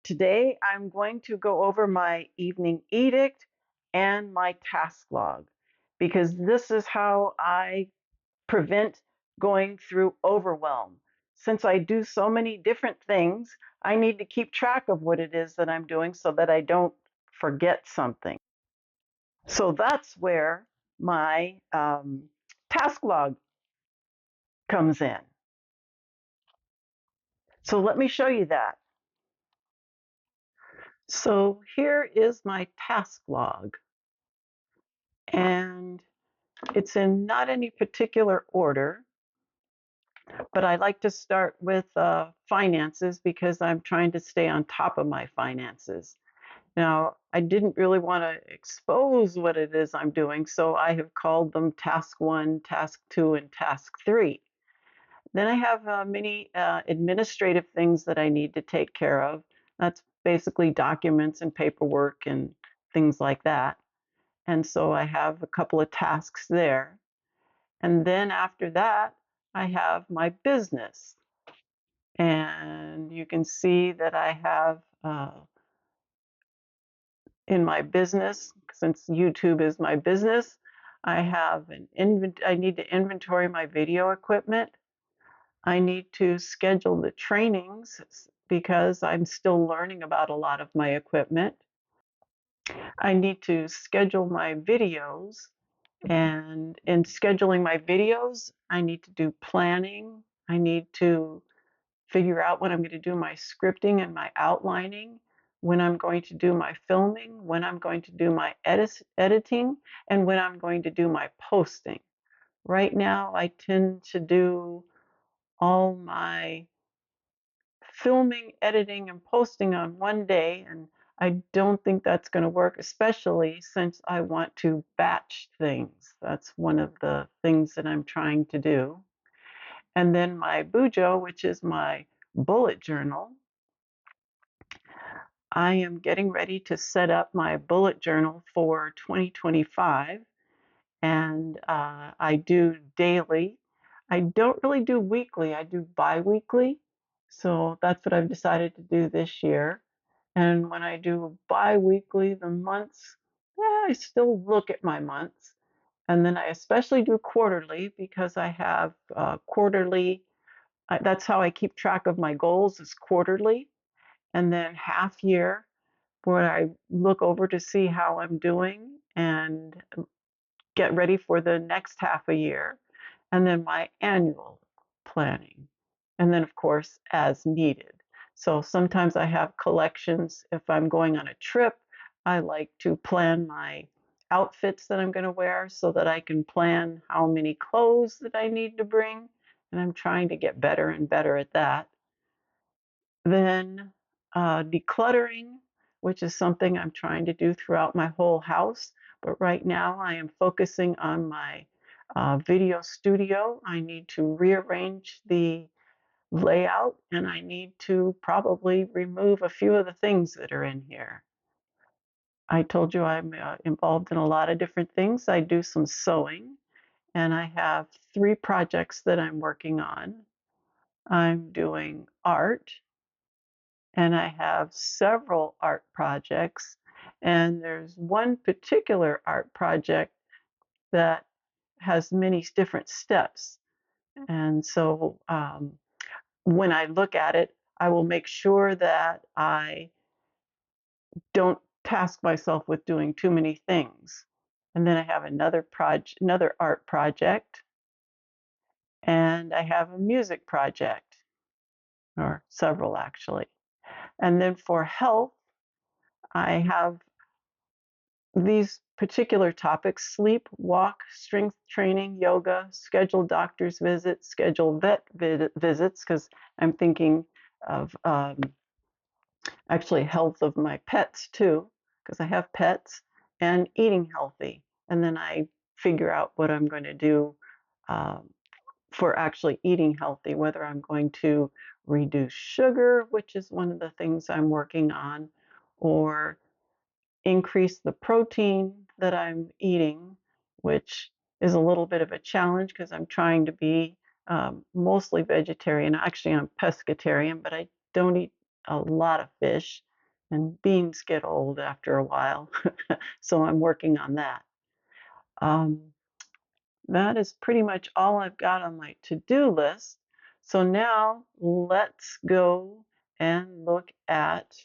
Today, I'm going to go over my evening edict and my task log because this is how I prevent going through overwhelm. Since I do so many different things, I need to keep track of what it is that I'm doing so that I don't forget something. So that's where my task log comes in. So let me show you that. So here is my task log, and it's in not any particular order, but I like to start with finances because I'm trying to stay on top of my finances. Now, I didn't really want to expose what it is I'm doing, so I have called them Task 1, Task 2, and Task 3. Then I have many administrative things that I need to take care of. That's basically documents and paperwork and things like that. And so I have a couple of tasks there. And then after that, I have my business. And you can see that I have in my business, since YouTube is my business, I have I need to inventory my video equipment. I need to schedule the trainings because I'm still learning about a lot of my equipment. I need to schedule my videos, and in scheduling my videos, I need to do planning. I need to figure out when I'm going to do my scripting and my outlining, when I'm going to do my filming, when I'm going to do my editing, and when I'm going to do my posting. Right now, I tend to do all my filming, editing, and posting on one day, and I don't think that's going to work, especially since I want to batch things. That's one of the things that I'm trying to do. And then my Bujo, which is my bullet journal, I am getting ready to set up my bullet journal for 2025, and I do daily. I don't really do weekly, I do bi-weekly. So that's what I've decided to do this year. And when I do bi-weekly, the months, I still look at my months. And then I especially do quarterly because I have quarterly, that's how I keep track of my goals is quarterly. And then half year, where I look over to see how I'm doing and get ready for the next half a year, and then my annual planning, and then, of course, as needed. So sometimes I have collections. If I'm going on a trip, I like to plan my outfits that I'm going to wear so that I can plan how many clothes that I need to bring, and I'm trying to get better and better at that. Then decluttering, which is something I'm trying to do throughout my whole house. But right now I am focusing on my video studio. I need to rearrange the layout, and I need to probably remove a few of the things that are in here. I told you I'm involved in a lot of different things. I do some sewing, and I have 3 projects that I'm working on. I'm doing art, and I have several art projects. And there's one particular art project that has many different steps. And so when I look at it, I will make sure that I don't task myself with doing too many things. And then I have another art project, and I have a music project, or several actually. And then for health, I have these particular topics: sleep, walk, strength training, yoga, schedule doctor's visits, schedule vet visits, because I'm thinking of actually health of my pets too, because I have pets, and eating healthy. And then I figure out what I'm going to do um, for actually eating healthy, whether I'm going to reduce sugar, which is one of the things I'm working on, or increase the protein that I'm eating, which is a little bit of a challenge because I'm trying to be mostly vegetarian. Actually, I'm pescatarian, but I don't eat a lot of fish. and beans get old after a while. So I'm working on that. Um, that is pretty much all I've got on my to-do list. So now let's go and look at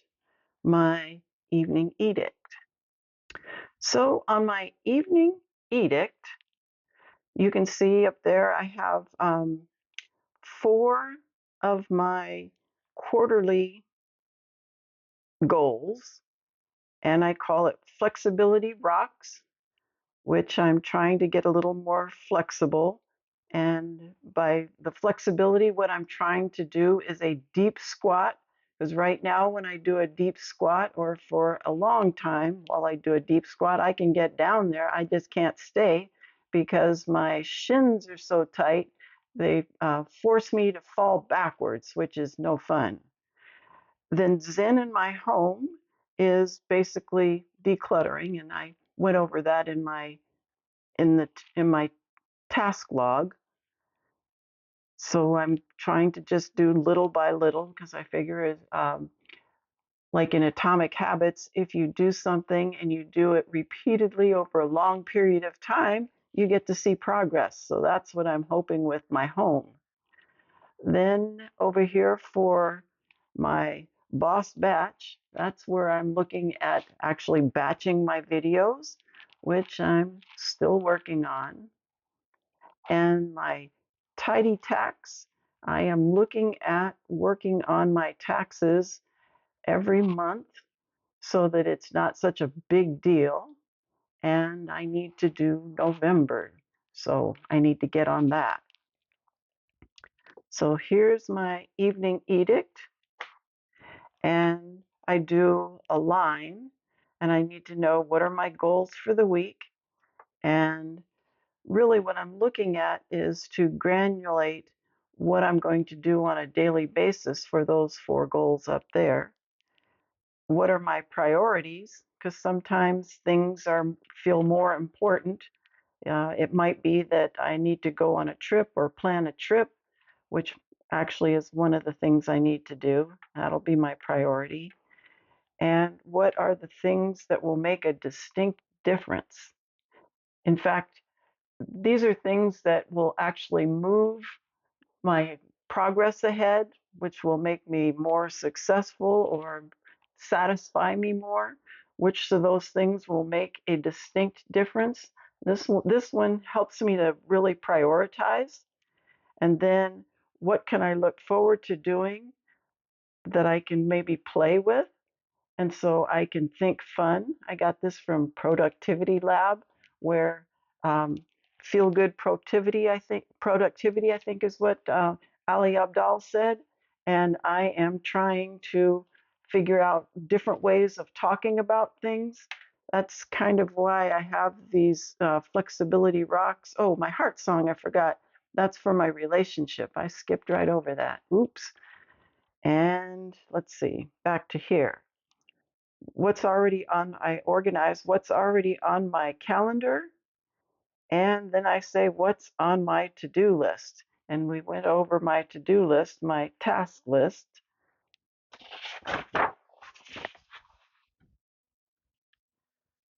my evening edict. So on my evening edict, you can see up there I have 4 of my quarterly goals, and I call it Flexibility Rocks, which I'm trying to get a little more flexible. And by the flexibility, what I'm trying to do is a deep squat. Because right now, when I do a deep squat, or for a long time while I do a deep squat, I can get down there. I just can't stay because my shins are so tight. They force me to fall backwards, which is no fun. Then Zen in my home is basically decluttering, and I went over that in my task log. So I'm trying to just do little by little because I figure like in Atomic Habits, if you do something and you do it repeatedly over a long period of time, you get to see progress. So that's what I'm hoping with my home. Then over here for my boss batch, that's where I'm looking at actually batching my videos, which I'm still working on. And my tidy tax, I am looking at working on my taxes every month so that it's not such a big deal. And I need to do November, so I need to get on that. So here's my evening edict, and I do a line, and I need to know what are my goals for the week. And really what I'm looking at is to granulate what I'm going to do on a daily basis for those 4 goals up there. What are my priorities? Because sometimes things feel more important. It might be that I need to go on a trip or plan a trip, which actually is one of the things I need to do. That'll be my priority. And what are the things that will make a distinct difference? In fact, these are things that will actually move my progress ahead, which will make me more successful or satisfy me more. Which of those things will make a distinct difference? This one helps me to really prioritize. And then what can I look forward to doing that I can maybe play with? And so I can think fun. I got this from Productivity Lab, where feel good productivity, I think is what Ali Abdal said. And I am trying to figure out different ways of talking about things. That's kind of why I have these flexibility rocks. Oh, my heart song, I forgot. That's for my relationship. I skipped right over that. Oops. And let's see, back to here. I organize what's already on my calendar, and then I say what's on my to-do list. And we went over my to-do list, my task list.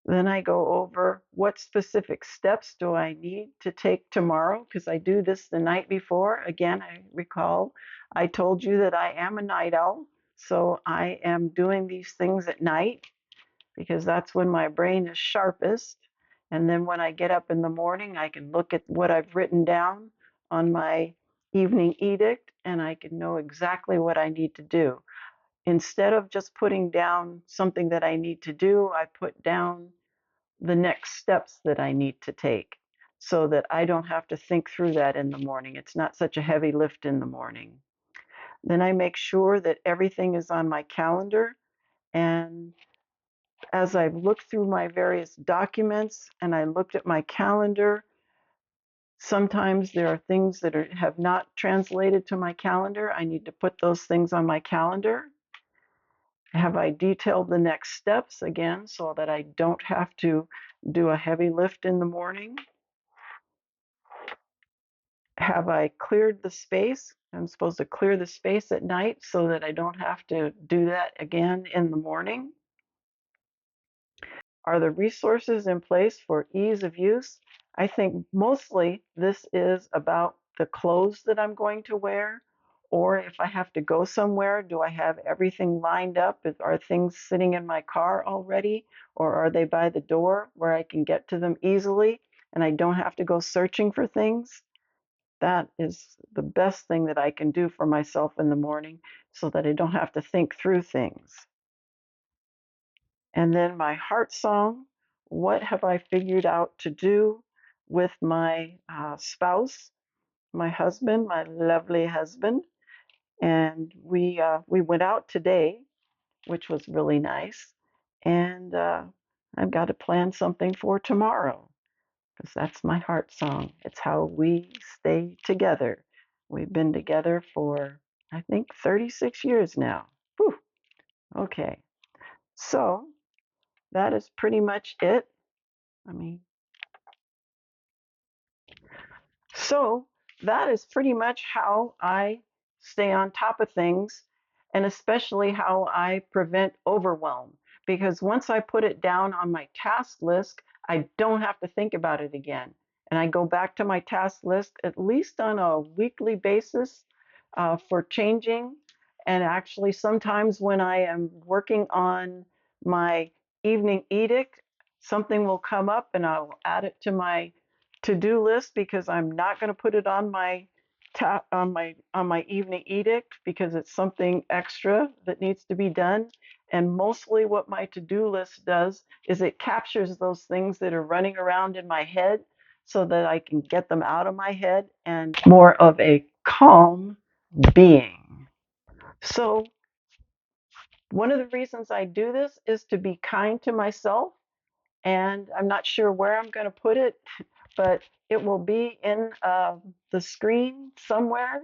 Then I go over what specific steps do I need to take tomorrow, because I do this the night before. Again, I recall I told you that I am a night owl, so I am doing these things at night because that's when my brain is sharpest. And then when I get up in the morning, I can look at what I've written down on my evening edict and I can know exactly what I need to do. Instead of just putting down something that I need to do, I put down the next steps that I need to take so that I don't have to think through that in the morning. It's not such a heavy lift in the morning. Then I make sure that everything is on my calendar, and as I've looked through my various documents and I looked at my calendar, sometimes there are things that have not translated to my calendar. I need to put those things on my calendar. Have I detailed the next steps again so that I don't have to do a heavy lift in the morning? Have I cleared the space? I'm supposed to clear the space at night so that I don't have to do that again in the morning. Are the resources in place for ease of use? I think mostly this is about the clothes that I'm going to wear, or if I have to go somewhere, do I have everything lined up? Are things sitting in my car already, or are they by the door where I can get to them easily and I don't have to go searching for things? That is the best thing that I can do for myself in the morning so that I don't have to think through things. And then my heart song, what have I figured out to do with my spouse, my husband, my lovely husband? And we went out today, which was really nice. And I've got to plan something for tomorrow because that's my heart song. It's how we stay together. We've been together for, I think, 36 years now. Whew. Okay. So that is pretty much it. I mean, so that is pretty much how I stay on top of things, and especially how I prevent overwhelm. Because once I put it down on my task list, I don't have to think about it again. And I go back to my task list at least on a weekly basis for changing. And actually, sometimes when I am working on my evening edict, something will come up and I'll add it to my to-do list because I'm not going to put it on my on my evening edict because it's something extra that needs to be done. And mostly what my to-do list does is it captures those things that are running around in my head so that I can get them out of my head and more of a calm being. So one of the reasons I do this is to be kind to myself, and I'm not sure where I'm going to put it, but it will be in the screen somewhere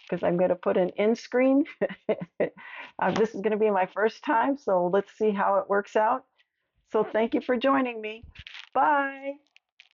because I'm going to put an in screen. This is going to be my first time, so let's see how it works out. So thank you for joining me. Bye.